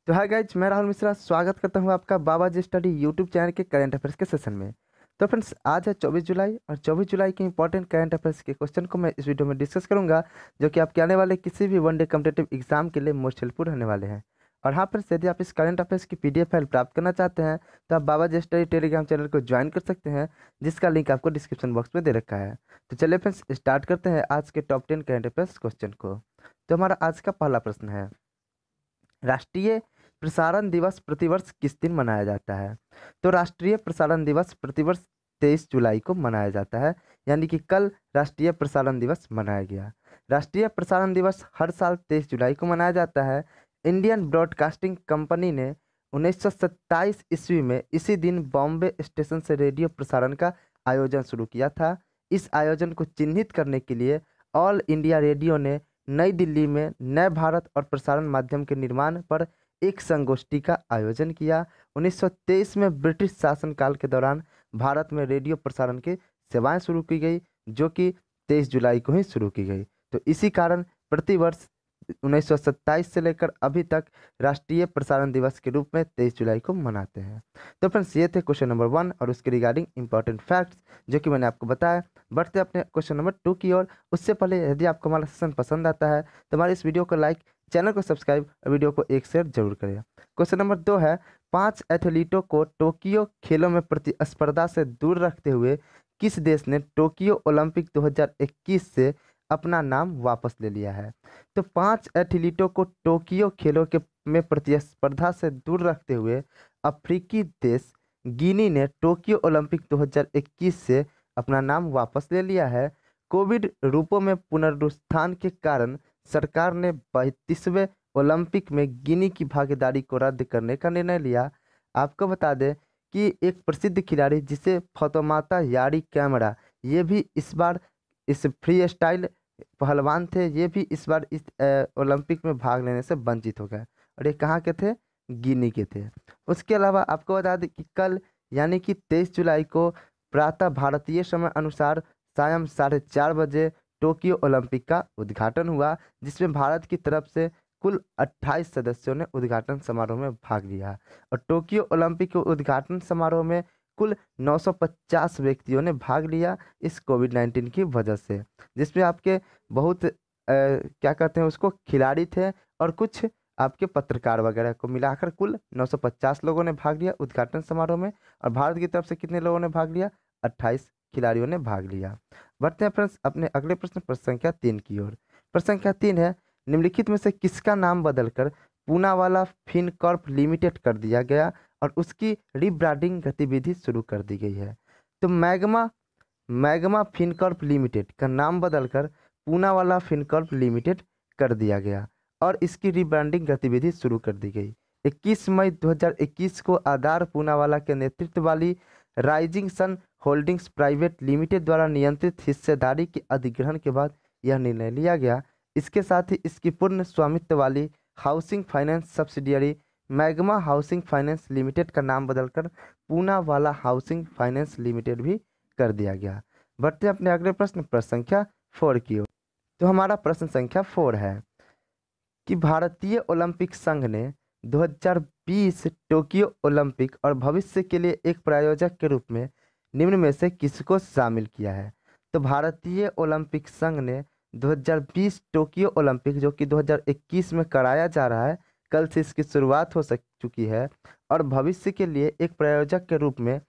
तो hi guys, मैं राहुल मिश्रा स्वागत करता हूं आपका बाबा जी स्टडी यूट्यूब चैनल के करंट अफेयर्स के सेशन में। तो फ्रेंड्स, आज है 24 जुलाई और 24 जुलाई के इंपॉर्टेंट करंट अफेयर्स के क्वेश्चन को मैं इस वीडियो में डिस्कस करूंगा, जो कि आपके आने वाले किसी भी वनडे कॉम्पिटेटिव एग्जाम के लिए मोस्ट हेल्पफुल रहने वाले हैं। और हाँ फ्रेंड्स, यदि आप इस करंट अफेयर्स की पीडीएफ फाइल प्राप्त करना चाहते हैं तो आप बाबा जी स्टडी टेलीग्राम चैनल को ज्वाइन कर सकते हैं, जिसका लिंक आपको डिस्क्रिप्शन बॉक्स में दे रखा है। तो चलिए फ्रेंड्स, स्टार्ट करते हैं आज के टॉप 10 करंट अफेयर्स क्वेश्चन को। तो हमारा आज का पहला प्रश्न है, राष्ट्रीय प्रसारण दिवस प्रतिवर्ष किस दिन मनाया जाता है? तो राष्ट्रीय प्रसारण दिवस प्रतिवर्ष 23 जुलाई को मनाया जाता है, यानी कि कल राष्ट्रीय प्रसारण दिवस मनाया गया। राष्ट्रीय प्रसारण दिवस हर साल 23 जुलाई को मनाया जाता है। इंडियन ब्रॉडकास्टिंग कंपनी ने 1927 ईस्वी में इसी दिन बॉम्बे स्टेशन से रेडियो प्रसारण का आयोजन शुरू किया था। इस आयोजन को चिन्हित करने के लिए ऑल इंडिया रेडियो ने नई दिल्ली में नए भारत और प्रसारण माध्यम के निर्माण पर एक संगोष्ठी का आयोजन किया। 1923 में ब्रिटिश शासनकाल के दौरान भारत में रेडियो प्रसारण की सेवाएं शुरू की गई, जो कि 23 जुलाई को ही शुरू की गई। तो इसी कारण प्रतिवर्ष 1927 से लेकर अभी तक राष्ट्रीय प्रसारण दिवस के रूप में 23 जुलाई को मनाते हैं। तो फ्रेंड्स, ये थे क्वेश्चन नंबर 1 और उसके रिगार्डिंग इंपॉर्टेंट फैक्ट्स जो कि मैंने आपको बताया। बढ़ते अपने क्वेश्चन नंबर 2 की ओर। उससे पहले यदि आपको हमारा सेशन पसंद आता है तो हमारे इस वीडियो को लाइक, चैनल को सब्सक्राइब और वीडियो को एक शेयर जरूर करें। क्वेश्चन नंबर 2 है, 5 एथलीटों को टोक्यो खेलों में प्रतिस्पर्धा से दूर रखते हुए किस देश ने टोक्यो ओलंपिक 2021 से अपना नाम वापस ले लिया है? तो 5 एथलीटों को टोक्यो खेलों के में प्रतिस्पर्धा से दूर रखते हुए अफ्रीकी देश गिनी ने टोक्यो ओलंपिक 2021 से अपना नाम वापस ले लिया है। कोविड रूपों में पुनरुत्थान के कारण सरकार ने 32वें ओलंपिक में गिनी की भागीदारी को रद्द करने का निर्णय लिया। आपको बता दें कि एक प्रसिद्ध खिलाड़ी जिसे फतोमाता यारी कैमरा, ये भी इस बार इस फ्री स्टाइल पहलवान थे, ये भी इस बार इस ओलंपिक में भाग लेने से वंचित हो गए। और ये कहाँ के थे? गिनी के थे। उसके अलावा आपको बता दें कि कल यानी कि 23 जुलाई को प्रातः भारतीय समय अनुसार सायं 4:30 बजे टोक्यो ओलंपिक का उद्घाटन हुआ, जिसमें भारत की तरफ से कुल 28 सदस्यों ने उद्घाटन समारोह में भाग लिया। और टोक्यो ओलंपिक के उद्घाटन समारोह में कुल 950 व्यक्तियों ने भाग लिया इस कोविड-19 की वजह से, जिसमें आपके बहुत क्या कहते हैं उसको, खिलाड़ी थे और कुछ आपके पत्रकार वगैरह को मिलाकर कुल 950 लोगों ने भाग लिया उद्घाटन समारोह में। और भारत की तरफ से कितने लोगों ने भाग लिया? 28 खिलाड़ियों ने भाग लिया। बढ़ते हैं फ्रेंड्स अपने अगले प्रश्न संख्या 3 की ओर। प्रश्न संख्या 3 है, निम्नलिखित में से किसका नाम बदलकर पूनावाला फिनकॉर्प लिमिटेड कर दिया गया और उसकी रीब्रांडिंग गतिविधि शुरू कर दी गई है? तो मैग्मा मैग्मा फिनकॉर्प लिमिटेड का नाम बदलकर पूनावाला फिनकॉर्प लिमिटेड कर दिया गया और इसकी रीब्रांडिंग गतिविधि शुरू कर दी गई। 21 मई 2021 को आधार पूनावाला के नेतृत्व वाली Rising Sun Holdings Private Limited द्वारा नियंत्रित हिस्सेदारी के अधिग्रहण के बाद यह निर्णय लिया गया। इसके साथ ही इसकी पूर्ण स्वामित्व वाली housing finance subsidiary magma housing finance limited का नाम बदलकर पूनावाला हाउसिंग फाइनेंस लिमिटेड भी कर दिया गया। बढ़ते हैं अपने अगले प्रश्न संख्या 4 की ओर। तो हमारा प्रश्न संख्या 4 है कि भारतीय ओलंपिक संघ ने 2020 टोक्यो ओलंपिक और भविष्य के लिए एक प्रायोजक के रूप में निम्न में से किसको शामिल किया है? तो भारतीय ओलंपिक संघ ने 2020 टोक्यो ओलंपिक, जो कि 2021 में कराया जा रहा है, कल से इसकी शुरुआत हो चुकी है, और भविष्य के लिए एक प्रायोजक के रूप में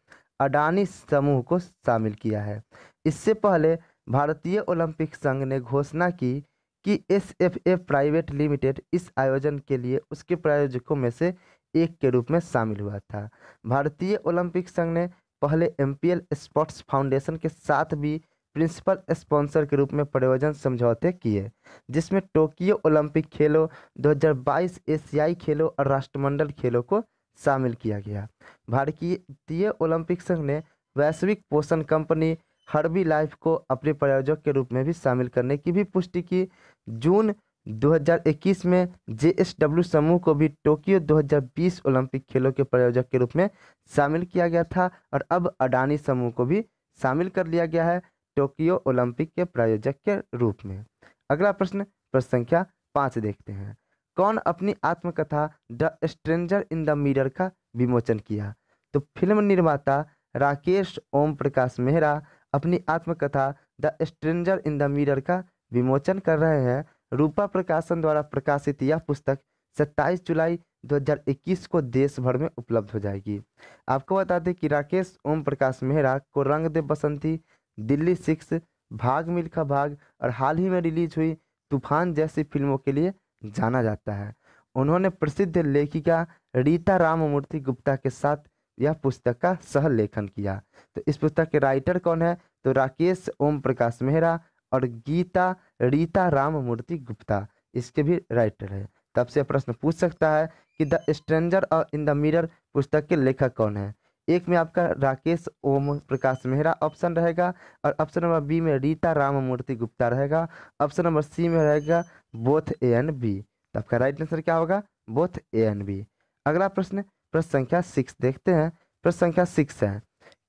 अडानी समूह को शामिल किया है। इससे पहले भारतीय ओलंपिक संघ ने घोषणा की कि SFA प्राइवेट लिमिटेड इस आयोजन के लिए उसके प्रायोजकों में से एक के रूप में शामिल हुआ था। भारतीय ओलंपिक संघ ने पहले MPL स्पोर्ट्स फाउंडेशन के साथ भी प्रिंसिपल स्पॉन्सर के रूप में प्रायोजन समझौते किए, जिसमें टोक्यो ओलंपिक खेलों, 2022 एशियाई खेलों और राष्ट्रमंडल खेलों को शामिल किया गया। भारतीय ओलंपिक संघ ने वैश्विक पोषण कंपनी हर्बी लाइफ को अपने प्रायोजक के रूप में भी शामिल करने की भी पुष्टि की। जून 2021 में JSW समूह को भी टोक्यो 2020 ओलंपिक खेलों के प्रायोजक के रूप में शामिल किया गया था और अब अडानी समूह को भी शामिल कर लिया गया है टोक्यो ओलंपिक के प्रायोजक के रूप में। अगला प्रश्न संख्या 5 देखते हैं। कौन अपनी आत्मकथा the stranger in the mirror का विमोचन किया? तो फिल्म निर्माता राकेश ओम प्रकाश मेहरा अपनी आत्मकथा the stranger in the mirror का विमोचन कर रहे हैं। रूपा प्रकाशन द्वारा प्रकाशित यह पुस्तक 27 जुलाई 2021 को देश भर में उपलब्ध हो जाएगी। आपको बता दें कि राकेश ओम प्रकाश मेहरा को रंग दे बसंती, दिल्ली 6, भाग मिल्खा भाग और हाल ही में रिलीज हुई तूफान जैसी फिल्मों के लिए जाना जाता है। उन्होंने प्रसिद्ध लेखिका रीता राममूर्ति गुप्ता के साथ यह पुस्तक का सह लेखन किया। तो इस पुस्तक के राइटर कौन है? तो राकेश ओम प्रकाश मेहरा और गीता रीता राममूर्ति गुप्ता इसके भी राइटर है। तब से प्रश्न पूछ सकता है कि द स्ट्रेंजर और इन द मिरर पुस्तक के लेखक कौन है? एक में आपका राकेश ओम प्रकाश मेहरा ऑप्शन रहेगा और ऑप्शन नंबर बी में रीता राममूर्ति गुप्ता रहेगा। ऑप्शन नंबर सी में रहेगा बोथ ए एंड बी। तो आपका राइट आंसर क्या होगा? Both A and B. अगला प्रश्न संख्या 6 देखते हैं। प्रश्न संख्या 6 है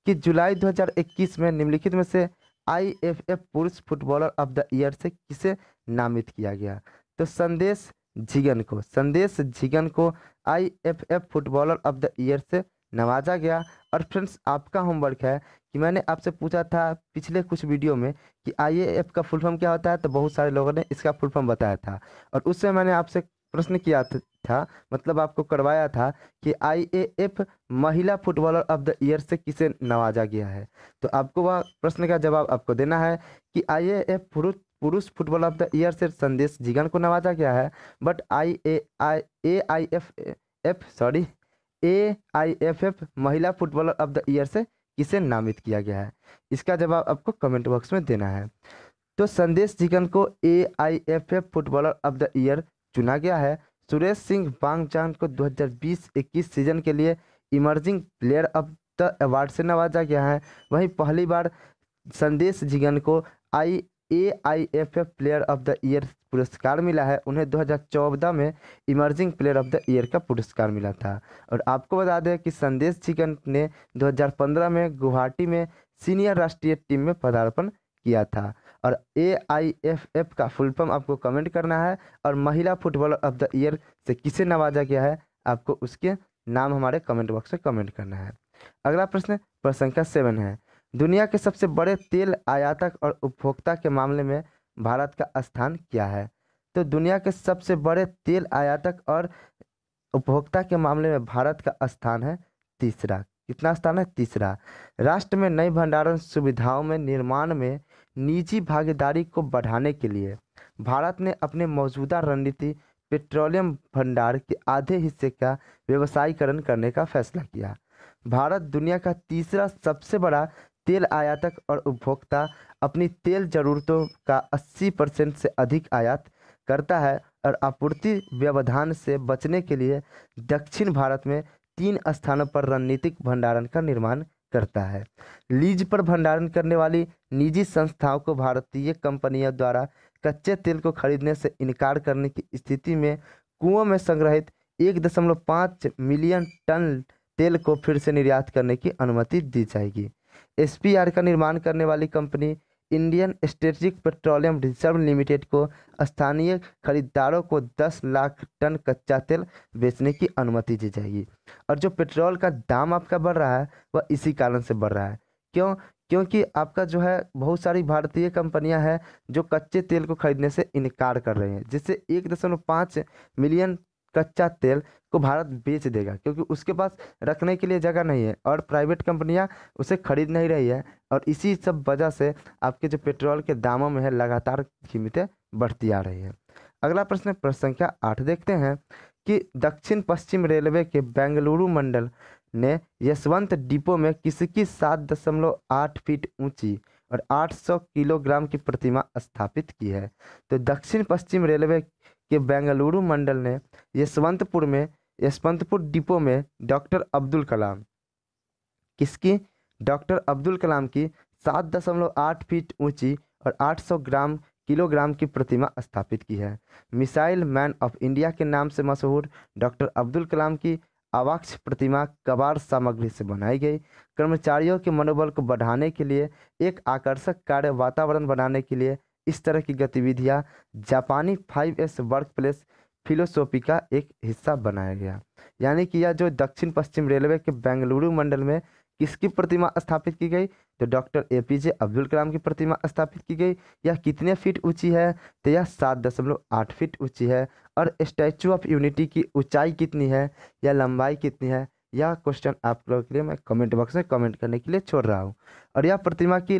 कि जुलाई 2021 में निम्नलिखित में से IFF पुरुष फुटबॉलर ऑफ द ईयर से किसे नामित किया गया? तो संदेश झिगन को IFF footballer of the year से नवाजा गया। और फ्रेंड्स आपका होमवर्क है कि मैंने आपसे पूछा था पिछले कुछ वीडियो में कि IAF का फुल फॉर्म क्या होता है, तो बहुत सारे लोगों ने इसका फुल फॉर्म बताया था और उससे मैंने आपसे प्रश्न किया था मतलब आपको करवाया था कि IAF महिला फुटबॉलर ऑफ द ईयर से किसे नवाजा गया है। तो आपको वह प्रश्न का जवाब आपको देना है कि IAF पुरुष फुटबॉल ऑफ द ईयर से संदेश झिगन को नवाजा गया है, बट AIFF महिला फुटबॉलर ऑफ द ईयर से किसे नामित किया गया है? इसका जवाब आपको कमेंट बॉक्स में देना है। तो संदेश झिगन को AIFF footballer of the year चुना गया है। सुरेश सिंह बांगजान को 2020-21 सीजन के लिए emerging player of the award से नवाजा गया है। वहीं पहली बार संदेश झिगन को AIFF player of the year पुरस्कार मिला है। उन्हें 2014 में emerging player of the year का पुरस्कार मिला था। और आपको बता दें कि संदेश झिगन ने 2015 में गुवाहाटी में सीनियर राष्ट्रीय टीम में पदार्पण किया था। और AIFF का फुल फॉर्म आपको कमेंट करना है और महिला फुटबॉलर ऑफ द ईयर से किसे नवाजा गया है आपको उसके नाम हमारे कमेंट बॉक्स में कमेंट करना है। अगला प्रश्न संख्या 7 है। दुनिया के सबसे बड़े तेल आयातक और उपभोक्ता के मामले में भारत का स्थान क्या है? तो दुनिया के सबसे बड़े तेल आयातक और उपभोक्ता के मामले में भारत का स्थान है तीसरा। कितना स्थान है? तीसरा। राष्ट्र में नई भंडारण सुविधाओं में निर्माण में निजी भागीदारी को बढ़ाने के लिए भारत ने अपने मौजूदा रणनीति पेट्रोलियम भंडार के आधे हिस्से का व्यवसायीकरण करने का फैसला किया। भारत दुनिया का तीसरा सबसे बड़ा तेल आयातक और उपभोक्ता अपनी तेल जरूरतों का 80% से अधिक आयात करता है और आपूर्ति व्यवधान से बचने के लिए दक्षिण भारत में 3 स्थानों पर रणनीतिक भंडारण का निर्माण करता है। लीज पर भंडारण करने वाली निजी संस्थाओं को भारतीय कंपनियों द्वारा कच्चे तेल को खरीदने से इनकार करने की स्थिति में कुओं में संग्रहित 1.5 मिलियन टन तेल को फिर से निर्यात करने की अनुमति दी जाएगी। SPR का निर्माण करने वाली company Indian strategic petroleum reserve limited को स्थानीय खरीदारों को 10 लाख टन कच्चा तेल बेचने की अनुमति दी जाएगी। और जो पेट्रोल का दाम आपका बढ़ रहा है वह इसी कारण से बढ़ रहा है। क्यों? क्योंकि आपका जो है बहुत सारी भारतीय कंपनियां हैं जो कच्चे तेल को खरीदने से इनकार कर रहे हैं, जिससे 1.5 मिलियन कच्चा तेल को भारत बेच देगा क्योंकि उसके पास रखने के लिए जगह नहीं है और प्राइवेट कंपनियां उसे खरीद नहीं रही है। और इसी सब वजह से आपके जो पेट्रोल के दामों में है लगातार कीमतें बढ़ती आ रही है। अगला प्रश्न संख्या 8 देखते हैं कि दक्षिण पश्चिम रेलवे के बेंगलुरु मंडल ने यशवंत डिपो में किसकी 7.8 फीट ऊंची और 800 किलोग्राम की प्रतिमा स्थापित की है? तो दक्षिण पश्चिम रेलवे के बेंगलुरु मंडल ने यशवंतपुर डिपो में डॉक्टर अब्दुल कलाम की 7.8 फीट ऊंची और 800 किलोग्राम की प्रतिमा स्थापित की है। मिसाइल मैन ऑफ इंडिया के नाम से मशहूर डॉक्टर अब्दुल कलाम की आवाक्ष प्रतिमा कबाड़ सामग्री से बनाई गई। कर्मचारियों के मनोबल को बढ़ाने के लिए एक आकर्षक कार्य वातावरण बनाने के लिए इस तरह की गतिविधियां जापानी 5S वर्क प्लेस फिलोसॉफी का एक हिस्सा बनाया गया। यानी कि यह जो दक्षिण पश्चिम रेलवे के बेंगलुरु मंडल में किसकी प्रतिमा स्थापित की गई, तो डॉक्टर एपीजे अब्दुल कलाम की प्रतिमा स्थापित की गई। यह कितने फीट ऊंची है, तो यह 7.8 फीट ऊंची है। और स्टैचू ऑफ यूनिटी की ऊंचाई कितनी है या लंबाई कितनी है, यह क्वेश्चन आप लोगों के लिए मैं कमेंट बॉक्स में कमेंट करने के लिए छोड़ रहा हूँ। और यह प्रतिमा की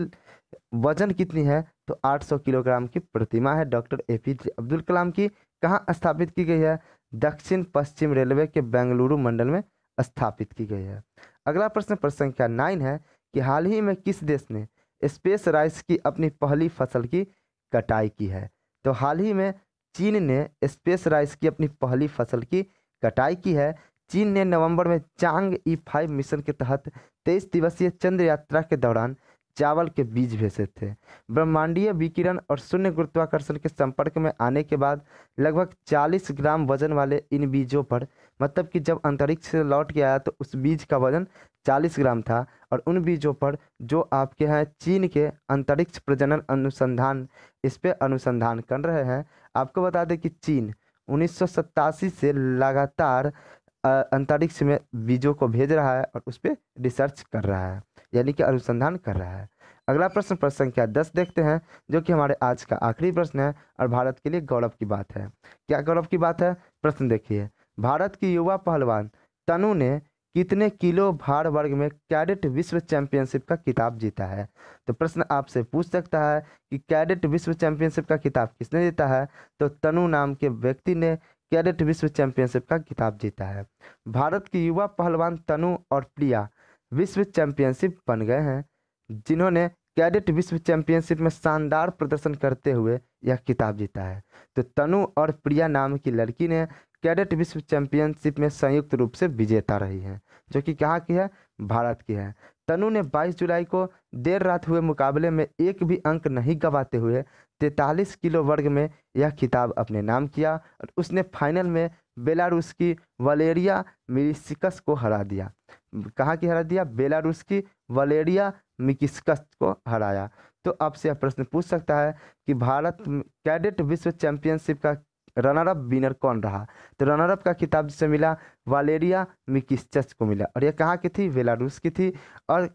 वजन कितनी है, तो 800 किलोग्राम की प्रतिमा है डॉक्टर एपीजे अब्दुल कलाम की। कहाँ स्थापित की गई है, दक्षिण पश्चिम रेलवे के बेंगलुरु मंडल में स्थापित की गई है। अगला प्रश्न प्रश्न संख्या 9 है कि हाल ही में किस देश ने स्पेस राइस की अपनी पहली फसल की कटाई की है, तो हाल ही में चीन ने स्पेस राइस की अपनी पहली फसल की कटाई की है। चीन ने नवंबर में चांग E5 मिशन के तहत 23 दिवसीय चंद्र यात्रा के दौरान चावल के बीज भेजे थे। ब्रह्मांडीय विकिरण और शून्य गुरुत्वाकर्षण के संपर्क में आने के बाद लगभग 40 ग्राम वजन वाले इन बीजों पर, मतलब कि जब अंतरिक्ष से लौट के आया तो उस बीज का वजन 40 ग्राम था। और उन बीजों पर जो आपके हैं चीन के अंतरिक्ष प्रजनन अनुसंधान इस पे अनुसंधान कर रहे हैं। आपको बता दें कि चीन 1987 से लगातार अंतरिक्ष में बीजों को भेज रहा है और उस पर रिसर्च कर रहा है, यानी कि अनुसंधान कर रहा है। अगला प्रश्न प्रश्न संख्या 10 देखते हैं, जो कि हमारे आज का आखिरी प्रश्न है और भारत के लिए गौरव की बात है। क्या गौरव की बात है, प्रश्न देखिए। भारत की युवा पहलवान तनु ने कितने किलो भार वर्ग में कैडेट विश्व चैंपियनशिप का खिताब जीता है, तो प्रश्न आपसे पूछ सकता है कि कैडेट विश्व चैंपियनशिप का खिताब किसने जीता है, तो तनु नाम के व्यक्ति ने कैडेट विश्व चैंपियनशिप का खिताब जीता है। भारत की युवा पहलवान तनु और प्रिया विश्व चैंपियनशिप बन गए हैं, जिन्होंने कैडेट विश्व चैंपियनशिप में शानदार प्रदर्शन करते हुए यह खिताब जीता है। तो तनु और प्रिया नाम की लड़की ने कैडेट विश्व चैंपियनशिप में संयुक्त रूप से विजेता रही हैं, जो कि कहाँ की है, भारत की है। तनु ने 22 जुलाई को देर रात हुए मुकाबले में एक भी अंक नहीं गंवाते हुए 43 किलो वर्ग में यह खिताब अपने नाम किया और उसने फाइनल में बेलारूस की वलेरिया मिस्किस को हरा दिया। कहाँ की हरा दिया, बेलारूस की वलेरिया मिस्किस को हराया। तो आपसे यह प्रश्न पूछ सकता है कि भारत कैडेट विश्व चैंपियनशिप का रनर अप विनर कौन रहा, तो रनर अप का खिताब जिसे मिला वालेरिया मिस्किस को मिला और यह कहाँ की थी, बेलारूस की थी। और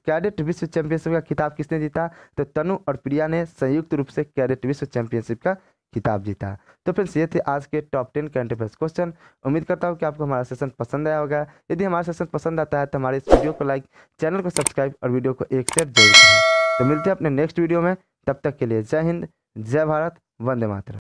कैडेट विश्व चैंपियनशिप का खिताब किसने जीता, तो तनु और प्रिया ने संयुक्त रूप से कैडेट विश्व चैंपियनशिप का खिताब जीता। तो फ्रेंड्स ये थे आज के टॉप 10 करंट अफेयर्स क्वेश्चन। उम्मीद करता हूँ कि आपको हमारा सेशन पसंद आया होगा। यदि हमारा सेशन पसंद आता है तो हमारे इस वीडियो को लाइक, चैनल को सब्सक्राइब और वीडियो को एक शेयर जरूर करें। तो मिलते हैं अपने नेक्स्ट वीडियो में, तब तक के लिए जय हिंद, जय भारत, वंदे मातरम।